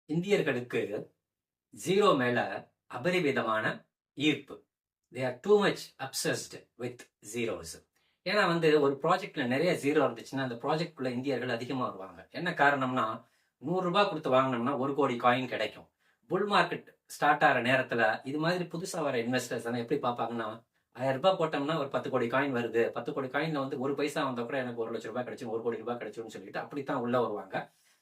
இந்தியர்களுக்கு ஜீரோ மேல அபரிவிதமான ஈர்ப்பு. They are too much obsessed with zeros. ஏன்னா ஒரு ப்ராஜெக்ட்ல நிறைய ஜீரோ இருந்துச்சுன்னா அந்த ப்ராஜெக்ட்குள்ள இந்தியர்கள் அதிகமா வருவாங்க. என்ன காரணம்னா, 100 ரூபாய் கொடுத்து வாங்கினோம்னா 1 கோடி காயின் கிடைக்கும். புல் மார்க்கெட் ஸ்டார்ட் ஆகிற நேரத்துல இது மாதிரி புதுசா வர இன்வெஸ்டர்ஸ் எல்லாம் எப்படி பார்ப்பாங்கன்னா, 1000 ரூபாய் போட்டோம்னா ஒரு 10 கோடி காயின் வருது, 10 கோடி காயின்ல ஒரு பைசா வந்தா கூட எனக்கு 1 லட்சம் ரூபாய் கிடைக்கும், 1 கோடி ரூபாய் கிடைச்சும்னு சொல்லிட்டு அப்படித்தான் உள்ள வருவாங்க.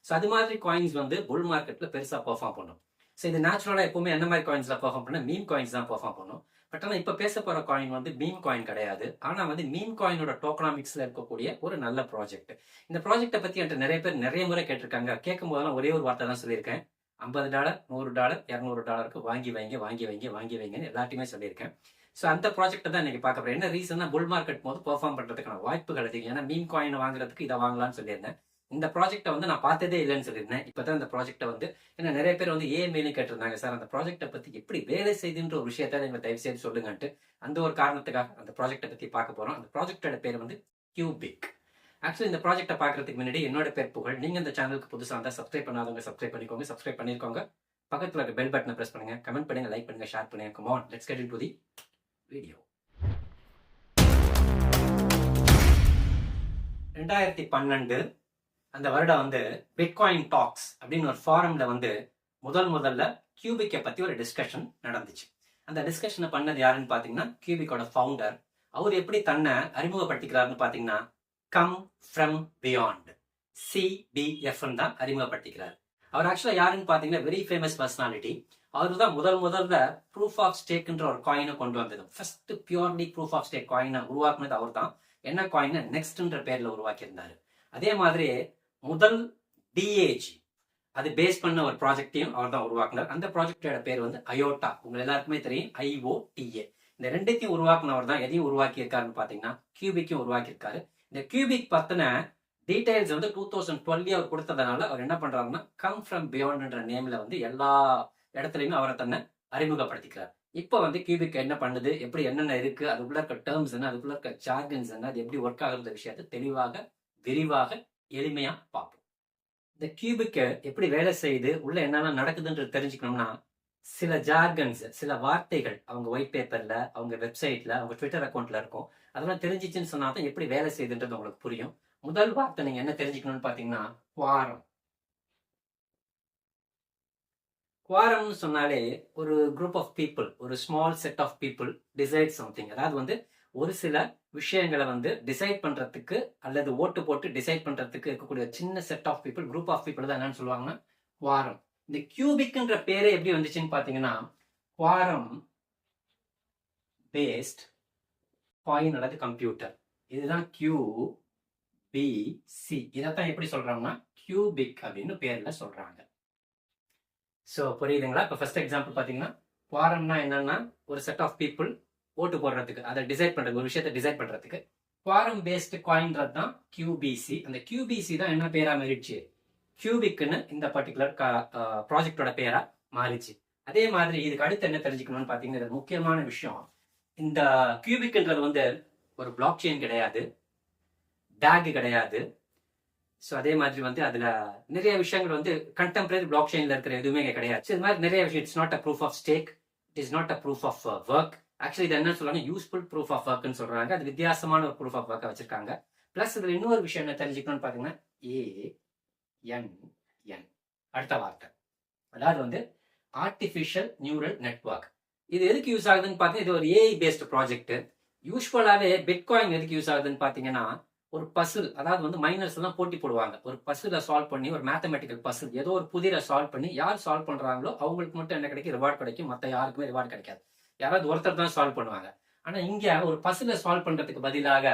ஸோ அது மாதிரி காயின்ஸ் புல் மார்க்கெட்ல பெருசா பெர்ஃபார்ம் பண்ணும். ஸோ இது நேச்சுரலா எப்பவுமே என்ன மாதிரி காயின்ஸ்ல பெர்ஃபார்ம் பண்ண, மீம் காயின்ஸ் தான் பெர்ஃபார்ம் பண்ணும். பட் ஆனால் இப்ப பேச போற காயின் மீம் காயின் கிடையாது. ஆனா மீம் காயினோட டோக்கனாமிக்ஸ்ல இருக்கக்கூடிய ஒரு நல்ல ப்ராஜெக்ட். இந்த ப்ராஜெக்டை பத்தி என்கிட்ட நிறைய பேர் நிறைய முறை கேட்டிருக்காங்க. கேட்கும் போதெல்லாம் ஒரே ஒரு வார்த்தை தான் சொல்லியிருக்கேன், $50, $100, $200 வாங்கி வைங்க வாங்கி வைங்க வாங்கி வைங்கன்னு எல்லாத்தையுமே சொல்லியிருக்கேன். ஸோ அந்த ப்ராஜெக்ட் தான் இன்னைக்கு பார்க்க போறேன். என்ன ரீசன்னா, புல் மார்க்கெட் போது பெர்ஃபார்ம் பண்றதுக்கான வாய்ப்புகள் அதிகம். ஏன்னா மீம் காயின் வாங்குறதுக்கு இதை வாங்கலாம்னு சொல்லியிருந்தேன். இந்த ப்ராஜெக்டை நான் பார்த்ததே இல்லைன்னு சொல்லியிருந்தேன். இப்பதான் இந்த ப்ராஜெக்டை ஏன்னா நிறைய பேர் ஏஎம்ஏன்னு கேட்டிருந்தாங்க, சார் அந்த ப்ராஜெக்டை பத்தி எப்படி வேலை செய்துன்ற ஒரு விஷயத்த நீங்க தயவு செய்து சொல்லுங்கன்ட்டு. அந்த ஒரு காரணத்துக்காக அந்த ப்ராஜெக்டை பத்தி பார்க்க போறோம். அந்த ப்ராஜெக்டோட பேர் கியூபிக். ஆக்சுவலி இந்த ப்ராஜெக்டை பார்க்கறதுக்கு முன்னாடி என்னோட பேர் புகழ். நீங்க இந்த சேனலுக்கு புதுசாக இருந்தால் சப்ஸ்கிரைப் பண்ணாதவங்க சப்ஸ்கிரைப் பண்ணிக்கோங்க. சப்ஸ்கிரைப் பண்ணிருக்கோங்க. பக்கத்தில் இருக்க பெல் பட்டனை பிரஸ் பண்ணுங்க, கமெண்ட் பண்ணுங்க, லைக் பண்ணுங்க, ஷேர் பண்ணுங்க. Come on, let's get into the video. 2012 அந்த வருடம் பிட்காயின் டாக்ஸ் அப்படின்னு ஒரு ஃபாரம்ல முதல்ல கியூபிக்கை பத்தி ஒரு டிஸ்கஷன் நடந்துச்சு. அந்த டிஸ்கஷனை பண்ணது யாருன்னு பாத்தீங்கன்னா, கியூபிக்கோட ஃபவுண்டர். அவர் எப்படி தன்னை அறிமுகப்படுத்திக்கிறாருன்னு பாத்தீங்கன்னா, கம் ஃப்ரம் பியாண்ட், CBF தான் அறிமுகப்படுத்திக்கிறார். அவர் ஆக்சுவலா யாருன்னு பாத்தீங்கன்னா, வெரி ஃபேமஸ் பர்சனாலிட்டி. அவர் தான் முதல்ல ப்ரூஃப் ஆஃப் ஸ்டேக்ன்ற ஒரு காயினை கொண்டு வந்தது. First purely proof of stake காயினை உருவாக்குனது அவர் தான். என்ன காயினை நெக்ஸ்ட்ன்ற பேர்ல உருவாக்கி இருந்தாரு. அதே மாதிரி முதல் DAG அது பேஸ் பண்ண ஒரு ப்ராஜெக்டையும் அவர் தான் உருவாக்குனார். அந்த ப்ராஜெக்டோட பேர் அயோட்டா. உங்க எல்லாருக்குமே தெரியும், IOTA. இந்த ரெண்டுத்தையும் உருவாக்குனவர் தான். எதையும் உருவாக்கி இருக்காருன்னு பாத்தீங்கன்னா, கியூபிக்கையும் உருவாக்கி இருக்காரு. இந்த கியூபிக் பத்தின டீடைல்ஸ் 2012 அவர் கொடுத்ததுனால அவர் என்ன பண்றாருன்னா, கம் ஃப்ரம் பியாண்ட்ன்ற நேம்ல எல்லா இடத்துலயுமே அவரை தன்னை அறிமுகப்படுத்திக்கிறார். இப்போ கியூபிக் என்ன பண்ணுது, எப்படி என்னென்ன இருக்கு, அதுக்குள்ள இருக்க டேர்ம்ஸ் என்ன, அதுக்குள்ள இருக்க ஜார்கன்ஸ் என்ன, அது எப்படி ஒர்க் ஆகுற விஷயத்தை தெளிவாக விரிவாக எளிமையா பார்ப்போம். இந்த கியூபிக் எப்படி வேலை செய்யுது, உள்ள என்னென்ன நடக்குதுன்றது தெரிஞ்சுக்கணும்னா, சில ஜார்கன்ஸ், சில வார்த்தைகள் அவங்க ஒயிட் பேப்பர்ல, அவங்க வெப்சைட்ல, அவங்க ட்விட்டர் அக்கௌண்ட்ல இருக்கும். அதெல்லாம் தெரிஞ்சிச்சுன்னு சொன்னா தான் எப்படி வேலை செய்யுதுன்றது உங்களுக்கு புரியும். முதல் வார்த்தை நீங்க என்ன தெரிஞ்சுக்கணும்னு பாத்தீங்கன்னா, குவாரம். குவாரம்னு சொன்னாலே ஒரு குரூப் ஆஃப் பீப்புள், ஒரு small set of people decide something. அதாவது ஒரு சில விஷயங்களை டிசைட் பண்றதுக்கு அல்லது ஓட்டு போட்டு டிசைட் பண்றதுக்கு இருக்கக்கூடிய சின்ன set of people, group of people தான் என்னன்னு சொல்லுவாங்கன்னா குவாரம். இந்த கியூபிக்ன்ற பேரே எப்படி வந்துச்சுன்னு பாத்தீங்கன்னா, குவாரம் பேஸ்ட் காயின் அல்லது கம்ப்யூட்டர். இதுதான் QBC. இதைத்தான் எப்படி சொல்றாங்கன்னா, கியூபிக் அப்படின்னு பேர்ல சொல்றாங்க. ஸோ புரியுதுங்களா? இப்போ ஃபர்ஸ்ட் எக்ஸாம்பிள் பாத்தீங்கன்னா, குவாரம்னா என்னன்னா, ஒரு செட் ஆஃப் பீப்புள் ஓட்டு போடுறதுக்கு, அதை டிசைட் பண்றது, ஒரு விஷயத்தை டிசைட் பண்றதுக்கு குவாரம் பேஸ்ட் காயின்றது தான் QBC. அந்த QBC தான் என்ன பேரா மாறிடுச்சு, கியூபிக்னு இந்த பர்டிகுலர் ப்ராஜெக்டோட பேரா மாறிச்சு. அதே மாதிரி இதுக்கு அடுத்து என்ன தெரிஞ்சுக்கணும்னு பாத்தீங்கன்னா, முக்கியமான விஷயம், இந்த கியூபிக்ன்றது ஒரு பிளாக் செயின் கிடையாது, டேக் கிடையாது. ஸோ அதே மாதிரி அதுல நிறைய விஷயங்கள் கண்டெம்பரரி பிளாக் செயின்ல இருக்கிற எதுவுமே கிடையாது. இது மாதிரி நிறைய விஷயம், it's not a proof of stake, it is not a proof of work. Actually இது என்ன சொல்றாங்க, யூஸ்ஃபுல் ப்ரூஃப் ஆஃப் ஒர்க்னு சொல்றாங்க. அது வித்தியாசமான ஒரு ப்ரூஃப் ஆஃப் ஒர்க்கை வச்சிருக்காங்க. பிளஸ் இதுல இன்னொரு விஷயம் என்ன தெரிஞ்சுக்கணும்னு பாத்தீங்கன்னா, ANN அடுத்த வார்த்தை, அதாவது ஆர்டிஃபிஷியல் நியூரல் நெட்வொர்க். இது எதுக்கு யூஸ் ஆகுதுன்னு பாத்தீங்கன்னா, இது ஒரு AI பேஸ்ட் ப்ராஜெக்ட். யூஸ்வலாவே பிட்காயின் எதுக்கு யூஸ் ஆகுதுன்னு பாத்தீங்கன்னா, ஒரு பசில், அதாவது மைனர்ஸ் எல்லாம் போட்டி போடுவாங்க. ஒரு பசில சால்வ் பண்ணி, ஒரு மேத்தமெட்டிக்கல் பசில் ஏதோ ஒரு புதிரை சால்வ் பண்ணி, யார் சால்வ் பண்றாங்களோ அவங்களுக்கு மட்டும் என்ன கிடைக்கும், ரிவார்ட் கிடைக்கும். மற்ற யாருக்குமே ரிவார்ட் கிடைக்காது. யாராவது ஒருத்தர் தான் சால்வ் பண்ணுவாங்க. ஆனா இங்க ஒரு பசில சால்வ் பண்றதுக்கு பதிலாக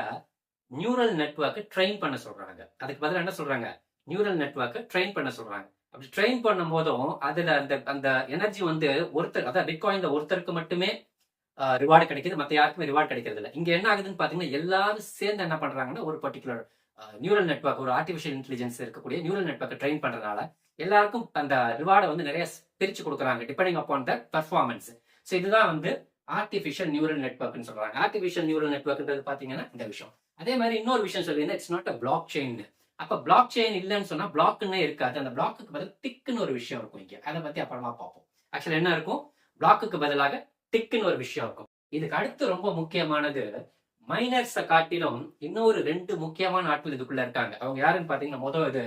நியூரல் நெட்வொர்க் ட்ரெயின் பண்ண சொல்றாங்க. அதுக்கு பதிலாக என்ன சொல்றாங்க, நியூரல் நெட்வொர்க் ட்ரெயின் பண்ண சொல்றாங்க. அப்படி ட்ரெயின் பண்ணும் போதும் அதுல அந்த எனர்ஜி ஒருத்தர், அதாவது பிட்காயின்ல ஒருத்தருக்கு மட்டுமே ரிவார்டு கிடைக்குது, மற்ற யாருக்குமே ரிவார்டு கிடைக்கிறது இல்லை. இங்க என்ன ஆகுதுன்னு பாத்தீங்கன்னா, எல்லாரும் சேர்ந்து என்ன பண்றாங்கன்னா, ஒரு பர்டிகுலர் நியூரல் நெட்வொர்க், ஒரு ஆர்டிஃபிஷியல் இன்டெலிஜென்ஸ் இருக்கக்கூடிய நியூரல் நெட்வொர்க் ட்ரெயின் பண்றதுனால எல்லாருக்கும் அந்த ரிவார்டை நிறைய பிரிச்சு கொடுக்குறாங்க, depending upon the performance. So இதுதான் ஆர்டிஃபிஷியல் நியூரல் நெட்வொர்க்னு சொல்றாங்க. ஆர்டிஃபிஷியல் நியூரல் நெட்வொர்க்ன்றது பாத்தீங்கன்னா இந்த விஷயம். அதே மாதிரி இன்னொரு விஷயம் சொல்லியிருந்தேன், it's not a block chain. அப்ப பிளாக் செயின் இல்லைன்னு சொன்னா பிளாக்னே இருக்காது. அந்த பிளாக்குக்கு பதில் டிக்குன்னு ஒரு விஷயம் இருக்கும். இங்க அதை பத்தி அப்புறமா பார்ப்போம். ஆக்சுவலா என்ன இருக்கும், பிளாக்குக்கு பதிலாக டிக்குன்னு ஒரு விஷயம் இருக்கும். இதுக்கு அடுத்து ரொம்ப முக்கியமானது, மைனர்ஸை காட்டிலும் இன்னொரு 2 முக்கியமான ஆட்கள் இதுக்குள்ள இருக்காங்க. அவங்க யாருன்னு பாத்தீங்கன்னா, முதல் இது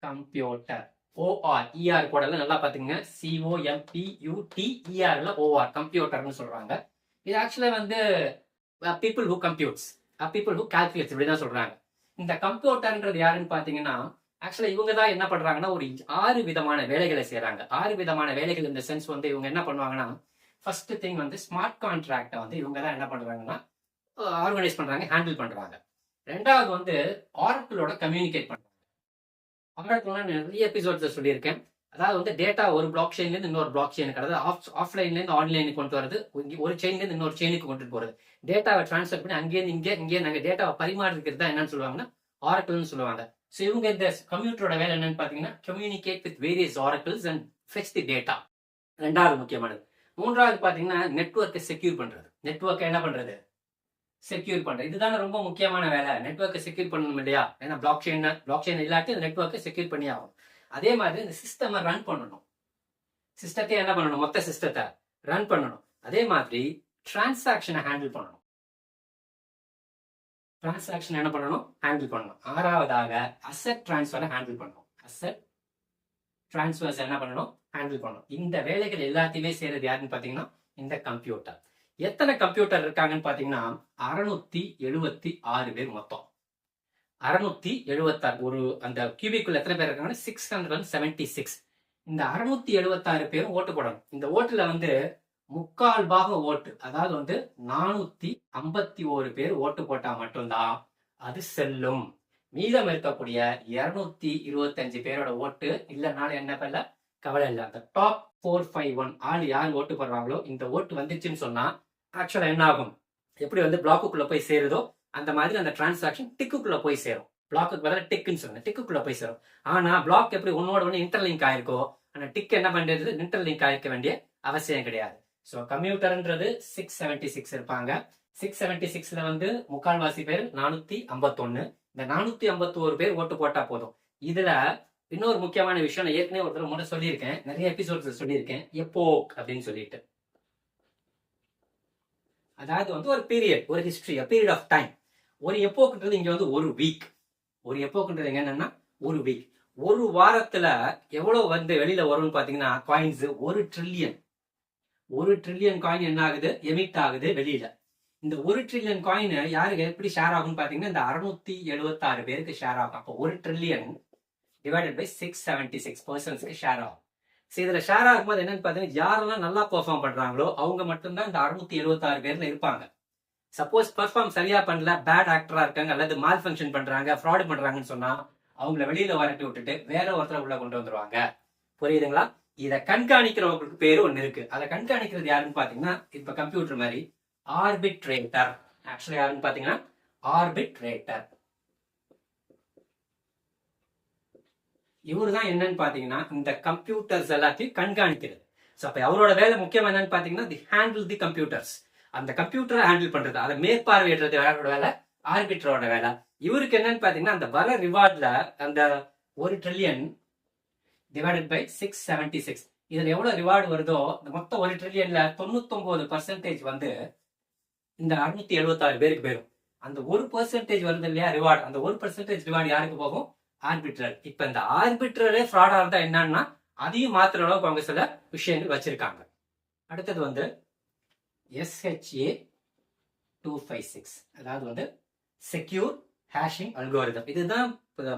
கம்ப்யூட்டர். ஓஆர் இஆர் போடல, நல்லா பாத்துங்க. COMPUTERல ஓஆர் கம்ப்யூட்டர்னு சொல்றாங்க. இது ஆக்சுவலா வந்து பீப்புள் ஹூ கம்ப்யூட்ஸ், பீப்புள் ஹூ கால்குலேட்ஸ் இப்படிதான் சொல்றாங்க. இந்த கம்ப்யூட்டர்ன்றது யாருன்னு பாத்தீங்கன்னா, ஆக்சுவலா இவங்க தான் என்ன பண்றாங்கன்னா ஒரு 6 விதமான வேலைகளை செய்யறாங்க. 6 விதமான வேலைகள் இந்த சென்ஸ் வந்து இவங்க என்ன பண்ணுவாங்கன்னா, ஃபர்ஸ்ட் திங் வந்து ஸ்மார்ட் கான்ட்ராக்டை வந்து இவங்க தான் என்ன பண்றாங்கன்னா ஆர்கனைஸ் பண்றாங்க, ஹேண்டில் பண்றாங்க. ரெண்டாவது வந்து ஆரக்கிளோட கம்யூனிகேட் பண்றாங்க. ஆரக்கிள் நிறைய எபிசோட்ஸ் சொல்லியிருக்கேன். அதாவது வந்து டேட்டா ஒரு பிளாக் செயின்ல இருந்து இன்னொரு பிளாக் செயினுக்கு, அதாவது ஆஃப்லைன்ல இருந்து ஆன்லைனுக்கு கொண்டு வரது, ஒரு செயின்ல இருந்து இன்னொரு செயினுக்கு கொண்டு போறது, டேட்டாவை டிரான்ஸ்ஃபர் பண்ணி அங்கேயிருந்து இங்கே நாங்க டேட்டாவை பரிமாறிக்கிறது தான் என்னன்னு சொல்லுவாங்கன்னா ஆரக்கிள்னு சொல்லுவாங்க. ஸோ இவங்க இந்த கம்ப்யூட்டரோட வேலை என்னன்னு பாத்தீங்கன்னா, communicate with various oracles and fetch the data. ரெண்டாவது முக்கியமானது. மூன்றாவது பாத்தீங்கன்னா நெட்வொர்க்கை செக்யூர் பண்றது. நெட்வொர்க்கை என்ன பண்றது, செக்யூர் பண்றது. இதுதானே ரொம்ப முக்கியமான வேலை. நெட்வொர்க்கை செக்யூர் பண்ணணும் இல்லையா? ஏன்னா பிளாக் செயின் இல்லாட்டி அந்த நெட்வொர்க்கை செக்யூர் பண்ணி ஆகும். அதே மாதிரி இந்த சிஸ்டமை ரன் பண்ணணும். சிஸ்டத்தை என்ன பண்ணணும், மொத்த சிஸ்டத்தை ரன் பண்ணணும். அதே மாதிரி டிரான்சாக்ஷனை ஹேண்டில் பண்ணணும். டிரான்சாக்ஷன் என்ன பண்ணணும், ஹேண்டில் பண்ணணும். ஆறாவதாக அசெட் டிரான்ஸ்ஃபரை ஹேண்டில் பண்ணணும். அசெட் டிரான்ஸ்ஃபர்ஸ் என்ன பண்ணணும், ஹேண்டில் பண்ணணும். இந்த வேலைகள் எல்லாத்தையுமே செய்யறது யாருன்னு பாத்தீங்கன்னா இந்த கம்ப்யூட்டர். எத்தனை கம்ப்யூட்டர் இருக்காங்கன்னு பாத்தீங்கன்னா 676 பேர் மொத்தம். 676. ஒரு அந்த கியூபிக்குள்ள எத்தனை பேர் இருக்காங்கன்னா 676. இந்த 676 பேரும் ஓட்டு போடணும். இந்த ஓட்டுல வந்து 3/4 பாகம் ஓட்டு, அதாவது வந்து 451 பேர் ஓட்டு போட்டா மட்டும்தான் அது செல்லும். மீதம் இருக்கக்கூடிய 225 பேரோட ஓட்டு இல்லைனாலும் என்ன பண்ணல, கவலை இல்லை. அந்த டாப் 451 ஆள் யார் ஓட்டு போடுறாங்களோ, இந்த ஓட்டு வந்துச்சுன்னு சொன்னா ஆக்சுவலா என்ன ஆகும், எப்படி வந்து பிளாக்குக்குள்ள போய் சேருதோ அந்த மாதிரி அந்த டிரான்சாக்ஷன் டிக்குக்குள்ள போய் சேரும். பிளாக்கு பதிலாக டிக்குன்னு சொல்லுங்க, டிக்குக்குள்ள போய் சேரும். ஆனா பிளாக் எப்படி ஒன்னோட ஒன்று இன்டர்லிங்க் ஆயிருக்கோ, ஆனா டிக் என்ன பண்றது, இன்டர்லிங்க் ஆயிருக்க வேண்டிய அவசியம் கிடையாது. ஸோ கம்ப்யூட்டர்ன்றது 676 இருப்பாங்க. 676ல வந்து முக்கால்வாசி பேர் 451. இந்த 451 பேர் ஓட்டு போட்டா போதும். இதுல இன்னொரு முக்கியமான விஷயம், நான் ஏற்கனவே ஒரு தடவை முறை சொல்லியிருக்கேன், நிறைய எபிசோட்ஸ் சொல்லியிருக்கேன், எப்போக் அப்படின்னு சொல்லிட்டு. அதாவது வந்து ஒரு பீரியட், ஒரு ஹிஸ்டரி, பீரியட் ஆஃப் டைம். ஒரு எப்போக்குன்றது இங்க வந்து ஒரு வீக். ஒரு எப்போக்குன்றது என்னன்னா ஒரு வீக். ஒரு வாரத்துல எவ்வளவு வந்து வெளியில வரும்னு பாத்தீங்கன்னா காயின்ஸ் 1 ட்ரில்லியன். 1 ட்ரில்லியன் காயின் என்ன ஆகுது, எமிட் ஆகுது வெளியில. இந்த 1 ட்ரில்லியன் காயின் யாருக்கு எப்படி ஷேர் ஆகும்னு பாத்தீங்கன்னா இந்த 676 பேருக்கு ஷேர் ஆகும். அப்போ 1 ட்ரில்லியன் டிவைடட் பை 676 பர்சன்ஸ்க்கு ஷேர் ஆகும். இதுல ஷேர் ஆகும்போது என்னன்னு பாத்தீங்கன்னா யாரெல்லாம் நல்லா பெர்ஃபார்ம் பண்றாங்களோ அவங்க மட்டும்தான் இந்த 676 பேர்ல இருப்பாங்க. சப்போஸ் பெர்ஃபார்ம் சரியா பண்ணல, பேட் ஆக்டரா இருக்காங்க அல்லது மால் ஃபங்க்ஷன் பண்றாங்க, ஃப்ராட் பண்றாங்கன்னு சொன்னா அவங்கள வெளியில வரட்டி விட்டுட்டு வேற ஒருத்தரை உள்ள கொண்டு வந்துருவாங்க. புரியுதுங்களா? இதை கண்காணிக்கிறவங்களுக்கு பேரு ஒண்ணு இருக்கு. அதை கண்காணிக்கிறது யாருன்னு பாத்தீங்கன்னா இப்ப கம்ப்யூட்டர் மாதிரி ஆர்பிட்ரேட்டர். ஆக்சுவலா யாருன்னு பாத்தீங்கன்னா ஆர்பிட்ரேட்டர். இவரு தான் என்னன்னு பாத்தீங்கன்னா இந்த கம்ப்யூட்டர்ஸ் எல்லாத்தையும் கண்காணிக்கிறது. ஸோ அப்ப அவரோட வேலை முக்கியம் என்னன்னு பாத்தீங்கன்னா தி ஹேண்டில் தி கம்ப்யூட்டர்ஸ். அந்த கம்ப்யூட்டரை ஹேண்டில் பண்றது, அதை மேற்பார்வையிடுறது யாரோட வேலை, ஆர்பிட்டரோட வேலை. இவருக்கு என்னன்னு பாத்தீங்கன்னா அந்த வர ரிவார்ட்ல அந்த 1 ட்ரில்லியன் டிவைடட் பை 676 இதுல எவ்வளவு ரிவார்டு வருதோ இந்த மொத்தம் 1 ட்ரில்லியன்ல 99% வந்து இந்த 676 பேருக்கு போயிடும். அந்த 1% வருது இல்லையா ரிவார்டு, அந்த 1% ரிவார்டு யாருக்கு போகும், ஆர்பிட்ரர். இப்ப இந்த ஆர்பிட்ரரே ஃப்ராடா இருந்தா என்னன்னா அதையும் மாத்திர அளவுக்கு அவங்க சில விஷயங்கள் வச்சிருக்காங்க. அடுத்தது வந்து SHA 256, அதாவது வந்து செக்யூர் ஹேஷிங் அல்கோரிதம். இதுதான்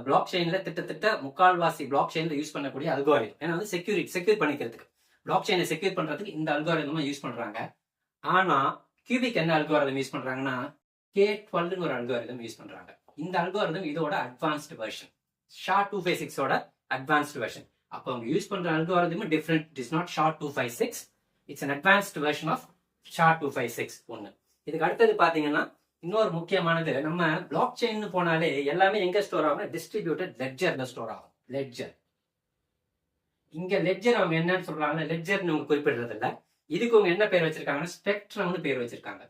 பிளாக் செயின்ல திட்டத்தட்ட முக்கால்வாசி பிளாக் செயின்ல யூஸ் பண்ணக்கூடிய அல்கோரிதம். ஏன்னா வந்து செக்யூர் பண்ணிக்கிறதுக்கு, பிளாக் செயினை செக்யூர் பண்றதுக்கு இந்த அல்கோரிதம் யூஸ் பண்றாங்க. ஆனா கியூபிக் என்ன அல்கோரிதம் யூஸ் பண்றாங்கன்னா K12 ஒரு அல்கோரிதம் யூஸ் பண்றாங்க. இந்த அல்கோரிதம் இதோட அட்வான்ஸ்டு வெர்ஷன், SHA-256 ஓட அட்வான்ஸ்டு வெர்ஷன். அப்போ அவங்க யூஸ் பண்ற algorithm different. It is not SHA-256, it's an advanced version of SHA-256 ஒண்ணு. இதுக்கு அடுத்தது பாத்தீங்கன்னா இன்னொரு முக்கியமானது, நம்ம பிளாக் செயின் போனாலே எல்லாமே எங்க ஸ்டோர் ஆகும், டிஸ்ட்ரிபியூட்டட் லெட்ஜர்ல ஸ்டோர் ஆகும். லெட்ஜர், இங்க லெட்ஜர் அவங்க என்னன்னு சொல்றாங்கன்னா லெட்ஜர்னு அவங்க குறிப்பிடுறது இல்ல, இதுக்கு அவங்க என்ன பேர் வச்சிருக்காங்கன்னா ஸ்பெக்ட்ரம்னு பேர் வச்சிருக்காங்க.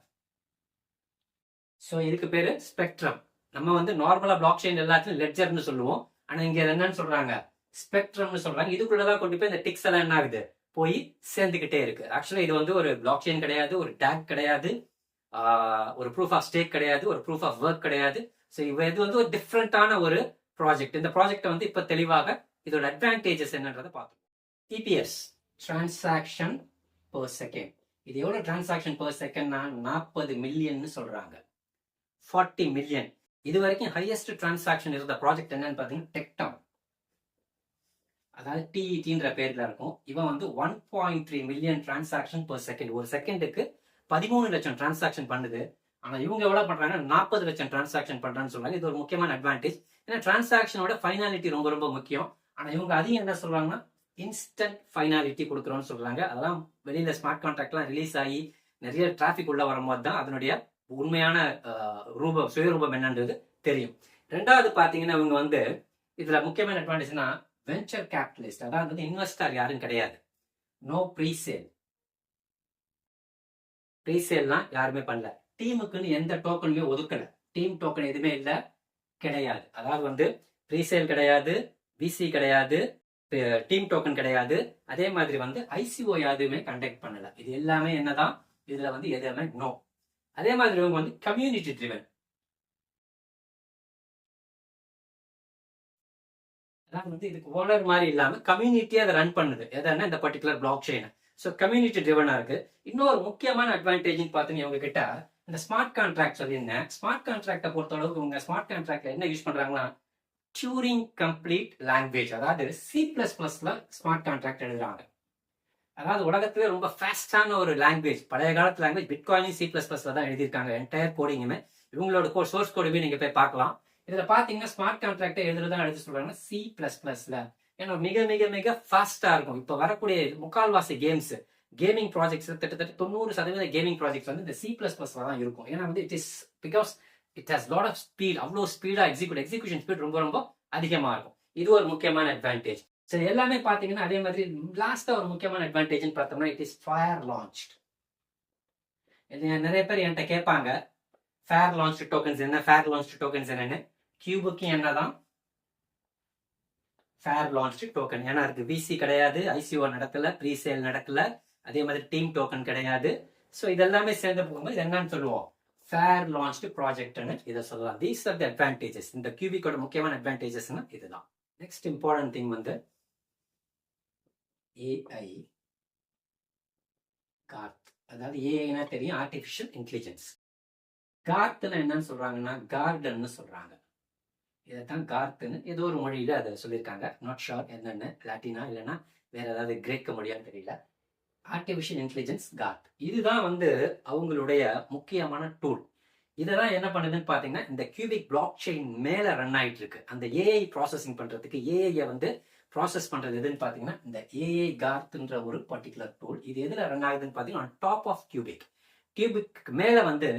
ஸோ இதுக்கு பேரு ஸ்பெக்ட்ரம். நம்ம வந்து நார்மலா பிளாக் செயின் எல்லாத்தையும் லெட்ஜர்னு சொல்லுவோம். ஆனா இங்க என்னன்னு சொல்றாங்க, ஸ்பெக்ட்ரம்னு சொல்றாங்க. இதுக்குள்ளதான் கொண்டு போய் இந்த டிக்ஸ் எல்லாம் என்ன ஆகுது, போய் சேர்ந்துகிட்டே இருக்கு. ஆக்சுவலா இது வந்து ஒரு பிளாக் செயின் கிடையாது, ஒரு டேக் கிடையாது, ஒரு ப்ரூஃப் ஆஃப் ஸ்டேக் கிடையாது, ஒரு ப்ரூஃப் ஆஃப் ஒர்க் கிடையாது. ஸோ இது வந்து ஒரு டிஃப்ரெண்டான ஒரு ப்ராஜெக்ட். இந்த ப்ராஜெக்ட் வந்து இப்ப தெளிவாக இதோட அட்வான்டேஜஸ் என்னன்றதை பார்த்தோம். TPS, transaction per second. இது எவ்வளவு டிரான்சாக்ஷன் பெர் செகண்ட்னா 40 மில்லியன் சொல்றாங்க. 40 மில்லியன். இது வரைக்கும் ஹையஸ்ட் டிரான்சாக்ஷன் இருந்த ப்ராஜெக்ட் என்னன்னு பாத்தீங்கன்னா டெக்டாம், அதாவது டிஇடின்ற பேர்ல இருக்கும். இவன் வந்து 1.3 மில்லியன் டிரான்சாக்ஷன் பெர் செகண்ட். ஒரு செகண்டுக்கு 13 லட்சம் டிரான்சாக்ஷன் பண்ணுது. ஆனா இவங்க எவ்வளவு பண்றாங்க, 40 லட்சம் டிரான்சாக்ஷன் பண்றான்னு சொல்றாங்க. இது ஒரு முக்கியமான அட்வான்டேஜ். ஏன்னா டிரான்சாக்ஷனோட ஃபைனாலிட்டி ரொம்ப ரொம்ப முக்கியம். ஆனா இவங்க அதிகம் என்ன சொல்றாங்கன்னா இன்ஸ்டன்ட் ஃபைனாலிட்டி கொடுக்குறோம்னு சொல்றாங்க. அதெல்லாம் வெளியில ஸ்மார்ட் கான்ட்ராக்ட்லாம் ரிலீஸ் ஆகி நிறைய டிராபிக் உள்ள வரும்போது தான் அதனுடைய உண்மையான சுயரூபம் என்னன்றது தெரியும். ரெண்டாவது பாத்தீங்கன்னா இவங்க வந்து இதுல முக்கியமான அட்வான்டேஜ்னா வெஞ்சர் கேபிட்டலிஸ்ட், அதாவது இன்வெஸ்டர் யாரும் கிடையாது. No presale. ப்ரீசேல்லாம் யாருமே பண்ணல. டீமுக்குன்னு எந்த டோக்கனுமே ஒதுக்கல. டீம் டோக்கன் எதுவுமே இல்ல, கிடையாது. அதாவது வந்து ப்ரீசேல் கிடையாது, விசி கிடையாது, டீம் டோக்கன் கிடையாது. அதே மாதிரி வந்து ஐசிஓ எதுவுமே கண்டக்ட் பண்ணல. இது எல்லாமே என்னதான், இதுல வந்து எதுவுமே நோ. அதே மாதிரி இவங்க வந்து கம்யூனிட்டி ட்ரிவன். அதாவது வந்து இதுக்கு ஓனர் மாதிரி இல்லாம கம்யூனிட்டியை அதை ரன் பண்ணுது. எதனா இந்த particular blockchain. So community ட்ரிவனா இருக்கு. இன்னொரு முக்கியமான அட்வான்டேஜ் பார்த்தீங்கன்னா இவங்க கிட்ட இந்த ஸ்மார்ட் கான்ட்ராக்ட் சொல்லியிருந்தேன். ஸ்மார்ட் கான்ட்ராக்டை பொறுத்த அளவுக்கு இவங்க ஸ்மார்ட் கான்ட்ராக்ட்ல என்ன யூஸ் பண்றாங்கன்னா டியூரிங் கம்ப்ளீட் லாங்குவேஜ், அதாவது C++ல ஸ்மார்ட் கான்ட்ராக்ட் எழுதுறாங்க. அதாவது உலகத்திலே ரொம்ப ஃபாஸ்டான ஒரு லாங்குவேஜ், பழைய காலத்து லாங்குவேஜ். பிட்காயினும் C++ல தான் எழுதியிருக்காங்க. என்டையர் கோடிங்குமே இவங்களோட சோர்ஸ் கோடுமே நீங்க போய் பார்க்கலாம். இதுல பாத்தீங்கன்னா ஸ்மார்ட் கான்ட்ராக்டை எழுதுறதா எழுதி சொல்றாங்க C++ல. ஏன்னா மிக மிக மிக ஃபாஸ்டா இருக்கும். இப்ப வரக்கூடிய முக்கால்வாசி கேமிங் ப்ராஜெக்ட்ஸ் கிட்டத்தட்ட 90% கேமிங் ப்ராஜெக்ட்ஸ் வந்து இந்த C++ல தான் இருக்கும். ஏன்னா வந்து it is because it has lot of speed. அவ்வளோ ஸ்பீடா எக்ஸிகூஷன் ஸ்பீட் ரொம்ப ரொம்ப அதிகமா இருக்கும். இது ஒரு முக்கியமான அட்வான்டேஜ். சரி, எல்லாமே பாத்தீங்கன்னா அதே மாதிரி லாஸ்டா ஒரு முக்கியமான அட்வான்டேஜ் பார்த்தோம்னா இட் இஸ் ஃபயர் லான்ச். நிறைய பேர் என்கிட்ட கேட்பாங்க ஃபேர் லான்ச் டோக்கன்ஸ் என்ன, ஃபேர் லான்ச் டோக்கன்ஸ் என்னன்னு. கியூபுக்கு என்னதான் ஃபேர் லான்ச் டோக்கன். ஏன்னா இருக்கு விசி கிடையாது, ஐசிஓ நடக்கல, ப்ரீசேல் நடக்கல, அதே மாதிரி டீம் டோக்கன் கிடையாது. ஸோ இதெல்லாமே சேர்ந்து போகும்போது என்னன்னு சொல்லுவோம், ஃபேர் லான்ச் ப்ராஜெக்ட்னு இதை சொல்லலாம். These are the advantages. இந்த கியூபிக்கோட முக்கியமான அட்வான்டேஜஸ்னா இதுதான். நெக்ஸ்ட் இம்பார்ட்டன்ட் திங் வந்து ஏஐ கார்த். அதாவது ஏஐனா தெரியும், ஆர்டிஃபிஷியல் இன்டெலிஜென்ஸ். கார்த்னா என்னன்னு சொல்றாங்கன்னா கார்டன்னு சொல்றாங்க. இதைத்தான் கார்த்துன்னு ஏதோ ஒரு மொழியில அதை சொல்லியிருக்காங்க. நாட் ஷோர் என்னன்னு, லாட்டினா இல்லைன்னா வேற ஏதாவது கிரேக்க மொழியான்னு தெரியல. ஆர்டிஃபிஷியல் இன்டெலிஜென்ஸ் கார்த், இதுதான் வந்து அவங்களுடைய முக்கியமான டூல். இதெல்லாம் என்ன பண்ணுதுன்னு பாத்தீங்கன்னா இந்த கியூபிக் பிளாக் செயின் மேல ரன் ஆயிட்டு இருக்கு. அந்த ஏஐ ப்ராசஸிங் பண்றதுக்கு, ஏஐ வந்து ப்ராசஸ் பண்றது எதுன்னு பாத்தீங்கன்னா இந்த ஏஐ கார்த்ன்ற ஒரு பர்டிகுலர் டூல். இது எதுல ரன் ஆகுதுன்னு பாத்தீங்கன்னா டாப் ஆஃப் கியூபிக் மேல வந்து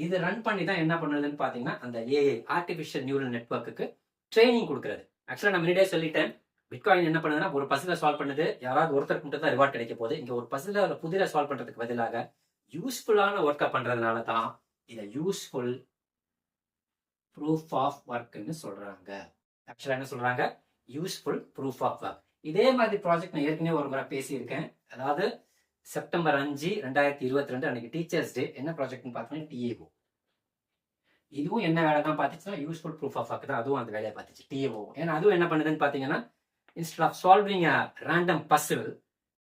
இது ரன் பண்ணி தான் என்ன பண்ணுதுன்னு பாத்தீங்கன்னா அந்த ஏஐ ஆர்டிபிஷியல் நியூரல் நெட்வொர்க்குக்கு ட்ரைனிங் கொடுக்குறது. ஆக்சுவலா நான் முன்னாடியே சொல்லிட்டேன், பிட்காயின் என்ன பண்ணுதுன்னா ஒரு பசில சால்வ் பண்ணுது, யாராவது ஒருத்தருக்கு மட்டும் தான் ரிவார்ட் கிடைக்க போகுது. இங்க ஒரு பசில ஒரு புதிர சால்வ் பண்றதுக்கு பதிலாக யூஸ்ஃபுல்லான ஒர்க்கை பண்றதுனால தான் இதை யூஸ்ஃபுல் ப்ரூஃப் ஆஃப் ஒர்க்னு சொல்றாங்க. ஆக்சுவலா என்ன சொல்றாங்க, யூஸ்ஃபுல் ப்ரூஃப் ஆஃப் ஒர்க். இதே மாதிரி ப்ராஜெக்ட் நான் ஏற்கனவே ஒரு முறை பேசியிருக்கேன். அதாவது செப்டம்பர் 5, 2022 அன்னைக்கு டீச்சர்ஸ் டே. என்ன ப்ராஜெக்ட்னு பார்த்தீங்கன்னா டிஏஓ. இதுவும் என்ன வேலை தான் பார்த்துச்சுன்னா யூஸ்ஃபுல் ப்ரூஃப் ஆஃப் ஒர்க் தான். அதுவும் அந்த வேலையை பார்த்துச்சு டிஏஓ. ஏன்னா அதுவும் என்ன பண்ணுதுன்னு பார்த்தீங்கன்னா instead of solving a random puzzle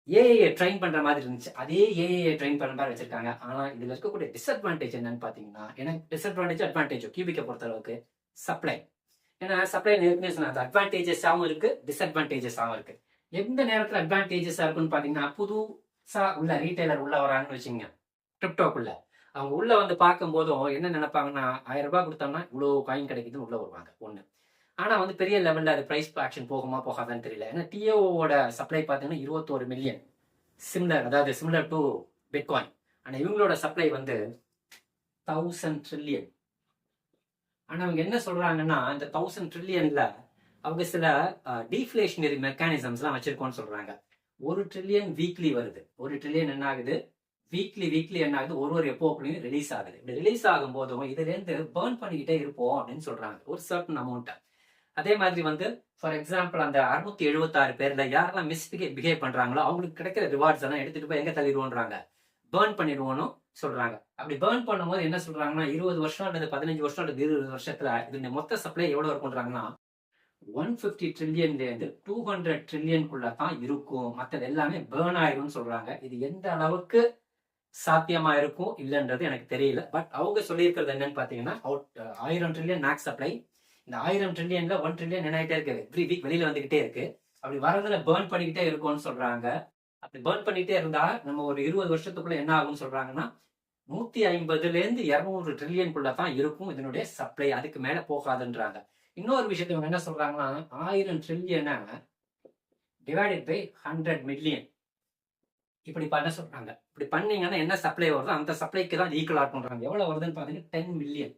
AI train பண்ற மாதிரி இருந்துச்சு. அதே ஏஐ ட்ரெயின் பண்ற மாதிரி வச்சிருக்காங்க. ஆனா இதுல இருக்கக்கூடிய டிஸ்அட்வான்டேஜ் என்னன்னு பாத்தீங்கன்னா, எனக்கு டிஸ்அட்வான்டேஜ் அட்வான்டேஜ் கியூபிக்கை பொறுத்த அளவுக்கு சப்ளை. ஏன்னா சப்ளை அது அட்வான்டேஜஸாகவும் இருக்கு, டிஸ்அட்வான்டேஜஸாகவும் இருக்கு. எந்த நேரத்தில் அட்வான்டேஜஸா இருக்குன்னு பாத்தீங்கன்னா, புதுசா உள்ள ரீட்டைலர் உள்ள வராங்கன்னு வச்சுங்க, கிரிப்டோக்குள்ள அவங்க உள்ள வந்து பார்க்கும் போதும் என்ன நினைப்பாங்கன்னா 1000 ரூபாய் கொடுத்தோம்னா இவ்வளவு காயின் கிடைக்குதுன்னு உள்ள வருவாங்க ஒண்ணு. ஆனா வந்து பெரிய லெவல்ல அது பிரைஸ் ஆக்ஷன் போகுமா போகாதான்னு தெரியல. ஏன்னா டிஓவோட சப்ளை பாத்தீங்கன்னா 21 மில்லியன் சிமிலர் டு பிட்காயின். ஆனா இவங்களோட சப்ளை வந்து 1000 ட்ரில்லியன். ஆனா அவங்க என்ன சொல்றாங்கன்னா இந்த 1000 ட்ரில்லியன்ல அவங்க சில டீஃப்ளேஷனரி மெக்கானிசம்ஸ் எல்லாம் வச்சிருக்கோம்னு சொல்றாங்க. 1 ட்ரில்லியன் வீக்லி வருது. 1 ட்ரில்லியன் என்ன ஆகுது, வீக்லி என்ன ஆகுது, ஒரு எப்போக்குலையும் ரிலீஸ் ஆகுது. இப்படி ரிலீஸ் ஆகும் போதும் இதுல இருந்து பேர்ன் பண்ணிக்கிட்டே இருப்போம் அப்படின்னு சொல்றாங்க, ஒரு சர்டன் அமௌண்ட். அதே மாதிரி வந்து ஃபார் எக்ஸாம்பிள் அந்த 676 பேர்ல யாரெல்லாம் பிஹேவ் பண்றாங்களோ அவங்களுக்கு கிடைக்கிற ரிவார்ட்ஸ் எல்லாம் எடுத்துட்டு போய் எங்க தள்ளிடுவோன்றாங்க, பேர்ன் பண்ணிடுவோன்னு சொல்றாங்க. அப்படி பேர்ன் பண்ணும்போது என்ன சொல்றாங்கன்னா 20 வருஷம் அல்லது 15 வருஷம் அல்லது 20 வருஷத்துல இதனுடைய மொத்த சப்ளை எவ்வளவு இருக்கும்ன்றாங்கன்னா 150 ட்ரில்லியன்ல இருந்து 200 ட்ரில்லியனுக்குள்ள தான் இருக்கும். மற்றது எல்லாமே பேர்ன் ஆயிரும்னு சொல்றாங்க. இது எந்த அளவுக்கு சாத்தியமா இருக்கும் இல்லைன்றது எனக்கு தெரியல. பட் அவங்க சொல்லியிருக்கிறது என்னன்னு பாத்தீங்கன்னா 1000 ட்ரில்லியன் மேக்ஸ் சப்ளை. இந்த 1000 ட்ரில்லியன்ல 1 ட்ரில்லியன் என்ன ஆகிட்டே இருக்கு, எவ்ரி வீக் வெளியில வந்துகிட்டே இருக்கு. அப்படி வரதுல பேர்ன் பண்ணிக்கிட்டே இருக்கும்னு சொல்றாங்க. அப்படி பேர்ன் பண்ணிட்டே இருந்தா நம்ம ஒரு 20 வருஷத்துக்குள்ள என்ன ஆகும்னு சொல்றாங்கன்னா 150ல இருந்து 200 ட்ரில்லியனுக்குள்ள தான் இருக்கும் இதனுடைய சப்ளை, அதுக்கு மேல போகாதுன்றாங்க. இன்னொரு விஷயத்த இவங்க என்ன சொல்றாங்கன்னா 1000 ட்ரில்லியனை டிவைடட் பை 100 மில்லியன் இப்படி பண்ண சொல்றாங்க. இப்படி பண்ணீங்கன்னா என்ன சப்ளை வருதோ அந்த சப்ளைக்கு தான் ஈக்குவலா இருக்கும்ன்றாங்க. எவ்வளவு வருதுன்னு பாத்தீங்கன்னா 10 மில்லியன்.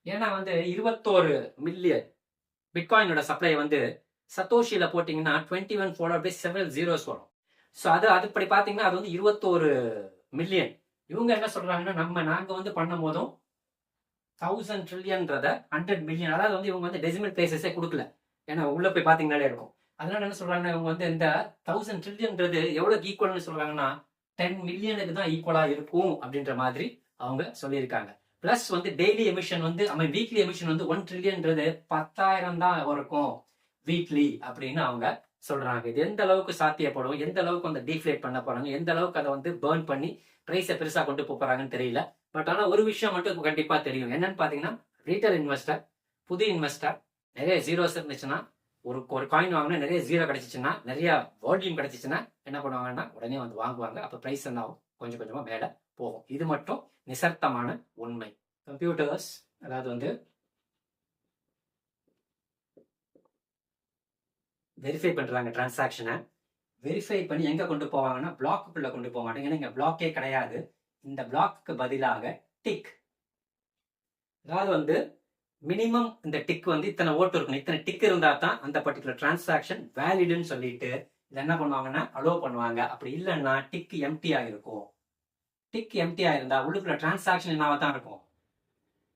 ஏன்னா வந்து 21 மில்லியன் பிட்காயினோட சப்ளை வந்து சத்தோஷியில போட்டீங்கன்னா 21 followed by several zeros வரும். ஸோ அதுபடி பாத்தீங்கன்னா அது வந்து 21 மில்லியன். இவங்க என்ன சொல்றாங்கன்னா நாங்க வந்து பண்ணும் போதும் 1000 ட்ரில்லியன்றத 100 மில்லியன், அதாவது வந்து இவங்க வந்து டெசிமல் பிளேசஸே கொடுக்கல. ஏன்னா உள்ள போய் பாத்தீங்கன்னாலே இருக்கும். அதனால என்ன சொல்றாங்கன்னா இவங்க வந்து இந்த 1000 ட்ரில்லியன்றது எவ்வளவு ஈக்குவல்னு சொல்றாங்கன்னா 10 மில்லியனுக்கு தான் ஈக்குவலா இருக்கும் அப்படின்ற மாதிரி அவங்க சொல்லியிருக்காங்க. பிளஸ் வந்து டெய்லி எமிஷன் வந்து வீக்லி எமிஷன் வந்து 1 ட்ரில்லியன்றது 10,000 தான் இருக்கும் வீக்லி அப்படின்னு அவங்க சொல்றாங்க. இது எந்த அளவுக்கு சாத்தியப்படும், எந்த அளவுக்கு வந்து டீஃப்ளேட் பண்ண போறாங்க, எந்த அளவுக்கு அதை வந்து பேர்ன் பண்ணி பிரைஸை பெருசா கொண்டு போறாங்கன்னு தெரியல. பட் ஆனா ஒரு விஷயம் மட்டும் கண்டிப்பா தெரியும். என்னன்னு பாத்தீங்கன்னா ரீட்டைல் இன்வெஸ்டர், புது இன்வெஸ்டர் நிறைய ஜீரோஸ் இருந்துச்சுன்னா, ஒரு காயின் வாங்கினா நிறைய ஜீரோ கிடைச்சிச்சுன்னா, நிறைய வால்யூம் கிடைச்சிச்சுன்னா என்ன பண்ணுவாங்கன்னா உடனே வந்து வாங்குவாங்க. அப்ப பிரைஸ் என்ன ஆகும், கொஞ்சம் கொஞ்சமா மேல போகும். இது மட்டும் நிசர்த்தமான உண்மை. கம்ப்யூட்டர்ஸ் அதாவது வந்து வெரிஃபை பண்றாங்க டிரான்சாக்ஷனை. வெரிஃபை பண்ணி எங்க கொண்டு போவாங்கன்னா பிளாக்குள்ள கொண்டு போக மாட்டாங்க. ஏன்னா இங்க பிளாக்கே கிடையாது. இந்த பிளாக்கு பதிலாக டிக், அதாவது வந்து மினிமம் இந்த டிக் வந்து இத்தனை ஓட்டு இருக்கணும், இத்தனை டிக் இருந்தா தான் அந்த பர்டிகுலர் டிரான்சாக்ஷன் வேலிடுன்னு சொல்லிட்டு இதை என்ன பண்ணுவாங்கன்னா அலோவ் பண்ணுவாங்க. அப்படி இல்லைன்னா டிக் எம்டியா இருக்கும். டிக் எம்டியா இருந்தா உள்ளுக்குள்ள டிரான்சாக்ஷன் என்னவா தான் இருக்கும்,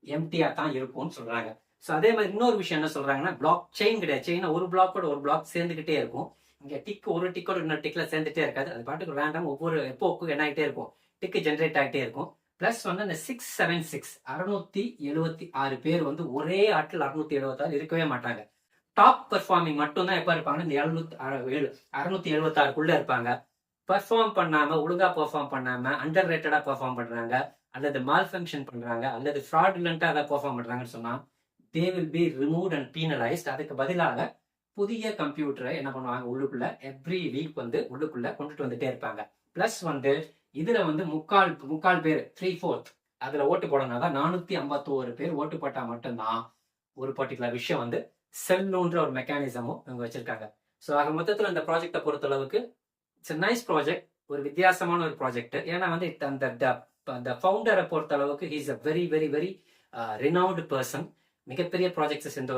எம்டியா தான் இருக்கும்னு சொல்றாங்க. ஸோ அதே மாதிரி இன்னொரு விஷயம் என்ன சொல்றாங்கன்னா பிளாக் செயின் கிடையாது. செயின் ஒரு பிளாக்கோட ஒரு பிளாக் சேர்ந்துகிட்டே இருக்கும். இங்க டிக் ஒரு டிக்கோட இன்னொரு டிக்ல சேர்ந்துட்டே இருக்காது. அது பாட்டுக்கு ரேண்டம் ஒவ்வொரு எப்போக்கு என்ன ஆகிட்டே இருக்கும், டிக்கு ஜென்ரேட் ஆகிட்டே இருக்கும். பிளஸ் வந்து அந்த 676 பேர் வந்து ஒரே ஆட்டில் 676 இருக்கவே மாட்டாங்க. டாப் பெர்ஃபார்மிங் மட்டும் தான் எப்ப இருப்பாங்க, இந்த 676க்குள்ள இருப்பாங்க. பெர்ஃபார்ம் பண்ணாம, ஒழுங்கா பெர்ஃபார்ம் பண்ணாம, அண்டர் ரேட்டடா பெர்ஃபார்ம் பண்றாங்க, அல்லது மால் ஃபங்க்ஷன் பண்றாங்க, அல்லது ஃப்ராடுலண்டா அதை பெர்ஃபார்ம் பண்றாங்கன்னு சொன்னா they will be removed and penalised. அதுக்கு பதிலாக புதிய கம்ப்யூட்டரை என்ன பண்ணுவாங்க, உள்ளுக்குள்ள எவ்ரி வீக் வந்து உள்ளுக்குள்ள கொண்டுட்டு வந்துட்டே இருப்பாங்க. பிளஸ் வந்து இதுல வந்து முக்கால் பேர் 3/4 அதுல ஓட்டு போடனாதான் 451 பேர் ஓட்டு போட்டா மட்டும்தான் ஒரு பர்டிகுலர் விஷயம் வந்து செல்லுன்ற ஒரு மெக்கானிசமும் இவங்க வச்சிருக்காங்க. ஸோ ஆக மொத்தத்தில் இந்த ப்ராஜெக்டை பொறுத்தளவுக்கு இட்ஸ் நைஸ் ப்ராஜெக்ட், ஒரு வித்தியாசமான ஒரு ப்ராஜெக்ட். ஏன்னா வந்து அந்த ஃபவுண்டரை பொறுத்த அளவுக்கு he's a very very very renowned person. மிகப்பெரிய ப்ராஜெக்ட்ஸ் சென்ற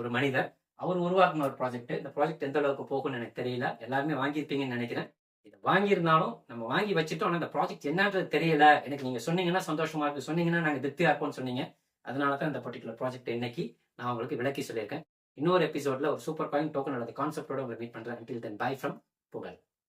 ஒரு மனிதர். அவர் உருவாக்குன ஒரு ப்ராஜெக்ட். இந்த ப்ராஜெக்ட் எந்த அளவுக்கு போகும்னு எனக்கு தெரியல. எல்லாருமே வாங்கியிருப்பீங்கன்னு நினைக்கிறேன். இதை வாங்கியிருந்தாலும் நம்ம வாங்கி வச்சுட்டோம். ஆனால் இந்த ப்ராஜெக்ட் என்னன்றது தெரியல, எனக்கு நீங்க சொன்னீங்கன்னா சந்தோஷமா இருக்கு, சொன்னீங்கன்னா நாங்கள் திருப்தியா இருப்போம்னு சொன்னீங்க. அதனால தான் இந்த பர்டிகுலர் ப்ராஜெக்ட் இன்னைக்கு நான் உங்களுக்கு விளக்கி சொல்லியிருக்கேன். இன்னொரு எபிசோட்ல ஒரு சூப்பர் காயின் டோக்கன் அல்லது கான்செப்டோட உங்களை மீட் பண்றேன். until then bye from புகழ்.